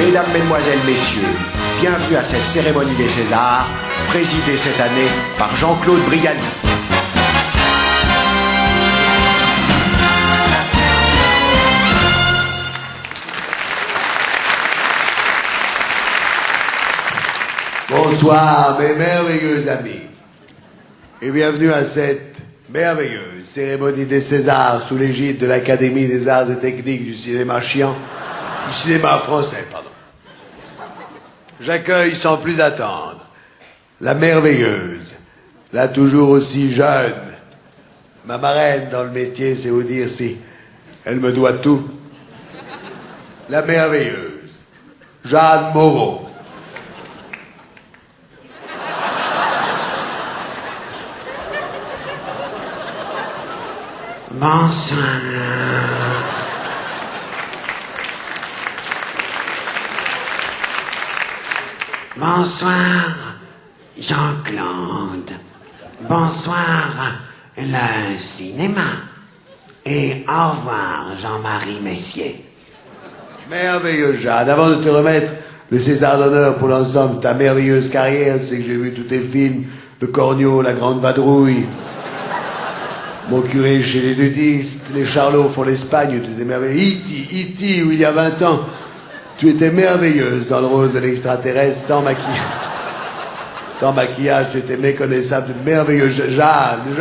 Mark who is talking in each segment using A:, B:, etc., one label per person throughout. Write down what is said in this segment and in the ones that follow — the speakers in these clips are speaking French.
A: Mesdames, Mesdemoiselles, Messieurs, bienvenue à cette cérémonie des Césars, présidée cette année par Jean-Claude Brialy.
B: Bonsoir mes merveilleux amis et bienvenue à cette merveilleuse cérémonie des Césars sous l'égide de l'Académie des Arts et Techniques du cinéma français, pardon. J'accueille sans plus attendre la merveilleuse, la toujours aussi jeune, ma marraine dans le métier, c'est vous dire si elle me doit tout, la merveilleuse Jeanne Moreau.
C: Bonsoir. Bonsoir, Jean-Claude. Bonsoir, le cinéma. Et au revoir, Jean-Marie Messier.
B: Merveilleuse Jeanne, avant de te remettre le César d'honneur pour l'ensemble de ta merveilleuse carrière, tu sais que j'ai vu tous tes films, Le Corneau, La Grande Vadrouille, Mon curé chez les nudistes, Les Charlots font l'Espagne, tu étais merveilleuse. E.T., où il y a 20 ans, tu étais merveilleuse dans le rôle de l'extraterrestre, sans maquillage. Sans maquillage, tu étais méconnaissable, merveilleuse Jeanne,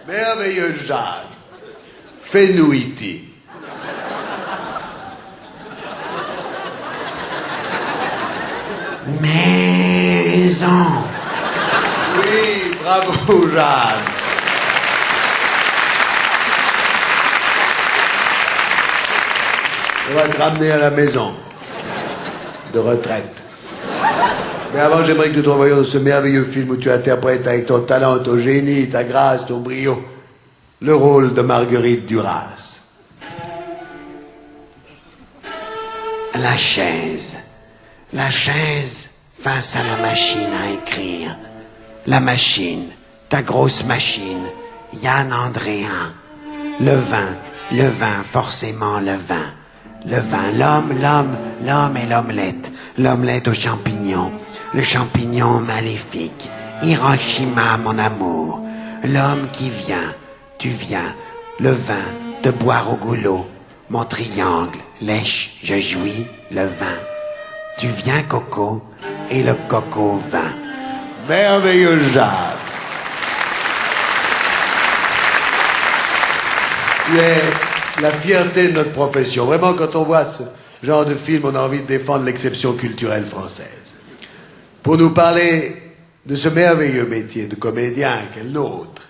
B: merveilleuse Jeanne. Fais-nous E.T.
C: Maison.
B: Oui, bravo Jeanne. On va te ramener à la maison de retraite. Mais avant, j'aimerais que nous te revoyions dans ce merveilleux film où tu interprètes avec ton talent, ton génie, ta grâce, ton brio, le rôle de Marguerite Duras.
C: La chaise face à la machine à écrire. La machine, ta grosse machine, Yann Andréen. Le vin, forcément le vin. Le vin, l'homme et l'omelette. L'omelette aux champignons. Le champignon maléfique. Hiroshima, mon amour. L'homme qui vient, tu viens. Le vin, de boire au goulot. Mon triangle, lèche, je jouis, le vin. Tu viens, Coco, et le coco vin.
B: Merveilleuse Jeanne. Tu es la fierté de notre profession. Vraiment, quand on voit ce genre de film, on a envie de défendre l'exception culturelle française. Pour nous parler de ce merveilleux métier de comédien qu'est le nôtre,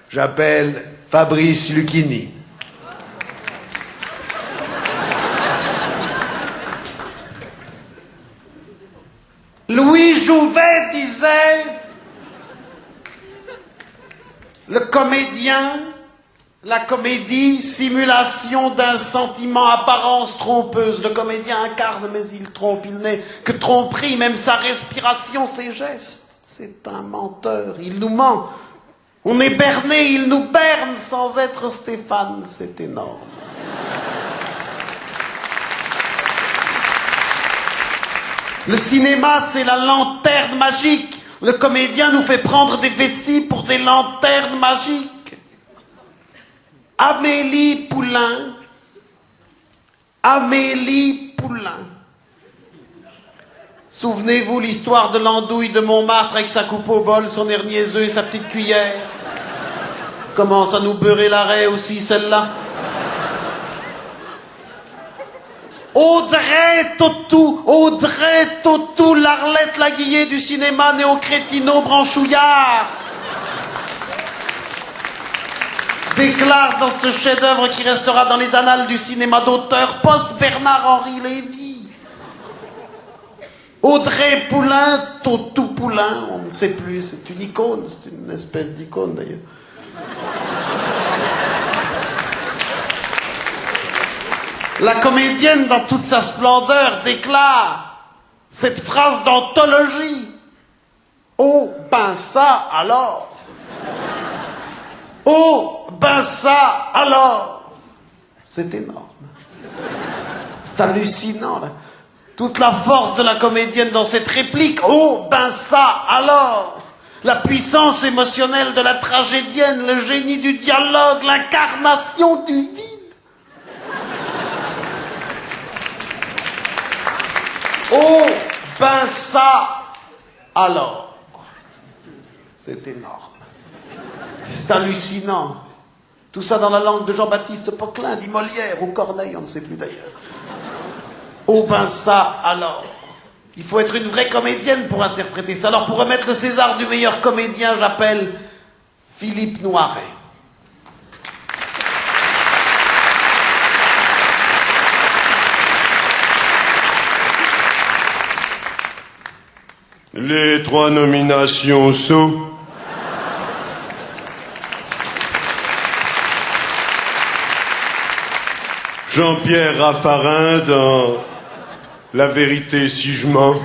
B: j'appelle Fabrice Lucchini.
D: Louis Jouvet disait: le comédien, la comédie, simulation d'un sentiment, apparence trompeuse. Le comédien incarne, mais il trompe, il n'est que tromperie, même sa respiration, ses gestes. C'est un menteur, il nous ment. On est berné, il nous berne sans être Stéphane, c'est énorme. Le cinéma, c'est la lanterne magique. Le comédien nous fait prendre des vessies pour des lanternes magiques. Amélie Poulain. Souvenez-vous l'histoire de l'andouille de Montmartre avec sa coupe au bol, son air niaiseux et sa petite cuillère. Commence à nous beurrer l'arrêt aussi, celle-là. Audrey Tautou, l'Arlette Laguillé du cinéma néo-crétino-branchouillard, déclare dans ce chef-d'œuvre qui restera dans les annales du cinéma d'auteur post-Bernard-Henri Lévy. Audrey Poulain, Tautou Poulain, on ne sait plus, c'est une icône, c'est une espèce d'icône d'ailleurs. La comédienne, dans toute sa splendeur, déclare cette phrase d'anthologie. Oh, ben ça alors. Oh, ben ça alors. C'est énorme. C'est hallucinant, là. Toute la force de la comédienne dans cette réplique. Oh, ben ça, alors! La puissance émotionnelle de la tragédienne, le génie du dialogue, l'incarnation du vide. Oh, ben ça, alors! C'est énorme. C'est hallucinant. Tout ça dans la langue de Jean-Baptiste Poquelin, dit Molière ou Corneille, on ne sait plus d'ailleurs. Oh ben ça, alors. Il faut être une vraie comédienne pour interpréter ça. Alors pour remettre le César du meilleur comédien, j'appelle Philippe Noiret.
E: Les 3 nominations sont... Jean-Pierre Raffarin dans La vérité si je mens.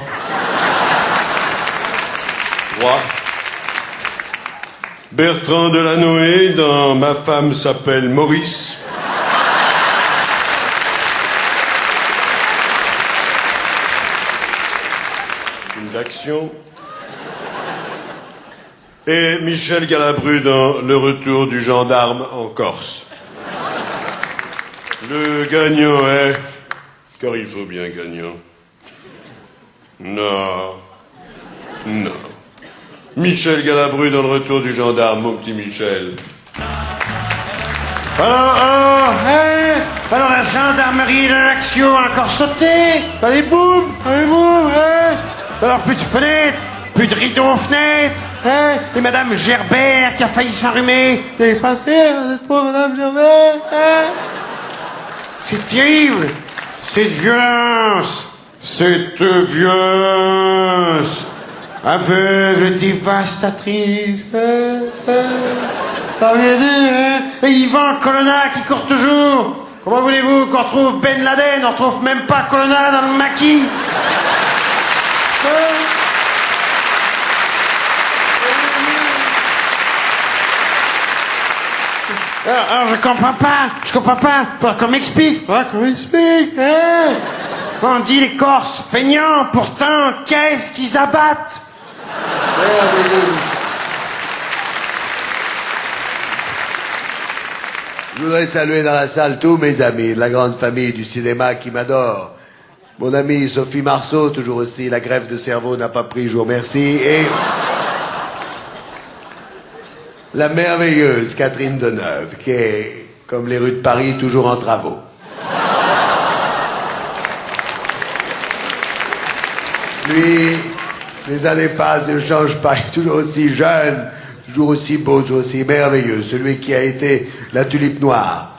E: 3. Bertrand Delanoë dans Ma femme s'appelle Maurice. 1 d'action. Et Michel Galabru dans Le retour du gendarme en Corse. Le gagnant est... Car il faut bien gagnant. Non. Non. Michel Galabru dans Le retour du gendarme, mon petit Michel.
D: Alors, la gendarmerie de l'Action a encore sauté. Allez, boum, Alors, plus de fenêtres, plus de rideaux aux fenêtres. Et Madame Gerbert qui a failli s'enrhumer. C'est passé, cette pauvre Madame Gerbert. C'est terrible. Cette violence. Aveugle, dévastatrice. Et Ivan Colonna qui court toujours. Comment voulez-vous qu'on retrouve Ben Laden? On retrouve même pas Colonna dans le maquis. Alors je comprends pas. Faudra qu'on m'explique. On dit les Corses feignants, pourtant qu'est-ce qu'ils abattent?
B: Je voudrais saluer dans la salle tous mes amis de la grande famille du cinéma qui m'adore. Mon amie Sophie Marceau, toujours aussi, la greffe de cerveau n'a pas pris, je vous remercie. Et la merveilleuse Catherine Deneuve, qui est, comme les rues de Paris, toujours en travaux. Lui, les années passent, ne change pas, il est toujours aussi jeune, toujours aussi beau, toujours aussi merveilleux. Celui qui a été la tulipe noire,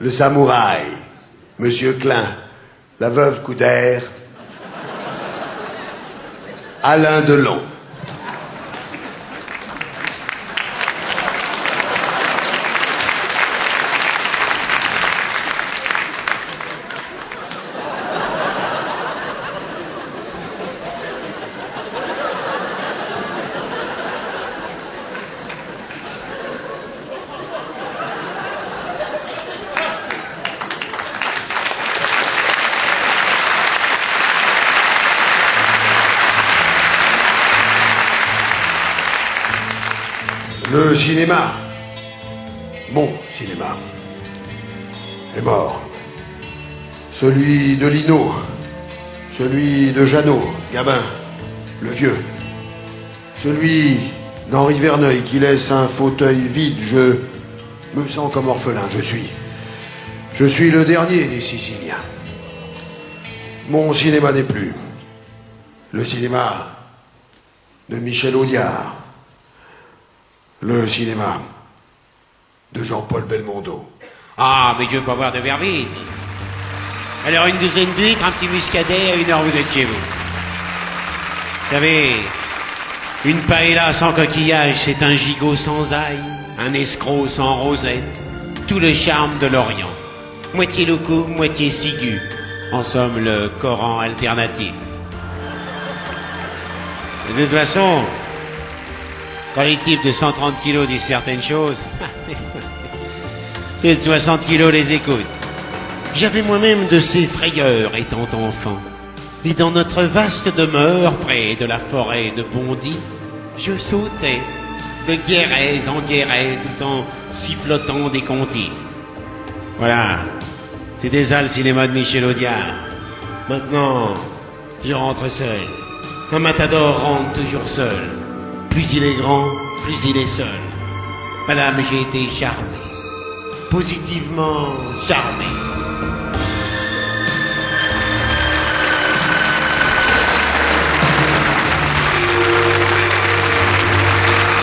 B: le samouraï, Monsieur Klein, la veuve Coudert, Alain Delon. Le cinéma, mon cinéma, est mort. Celui de Lino, celui de Jeannot, Gabin, le vieux. Celui d'Henri Verneuil qui laisse un fauteuil vide. Je me sens comme orphelin, je suis le dernier des Siciliens. Mon cinéma n'est plus. Le cinéma de Michel Audiard. Le cinéma de Jean-Paul Belmondo.
C: Ah, mais je veux pas voir de verre vide. Alors, une douzaine d'huîtres, un petit muscadet, à 1 heure vous êtes chez vous. Vous savez, une paella sans coquillage, c'est un gigot sans ail, un escroc sans rosette, tout le charme de l'Orient. Moitié loco, moitié cigu. En somme, le Coran alternatif. De toute façon, quand les types de 130 kilos disent certaines choses, ceux de 60 kilos les écoutent. J'avais moi-même de ces frayeurs étant enfant.
D: Et dans notre vaste demeure, près de la forêt de Bondy, je sautais de guérets en guérets tout en sifflotant des comptines. Voilà, c'était ça le cinéma de Michel Audiard. Maintenant, je rentre seul. Un matador rentre toujours seul. Plus il est grand, plus il est seul. Madame, j'ai été charmé. Positivement charmé.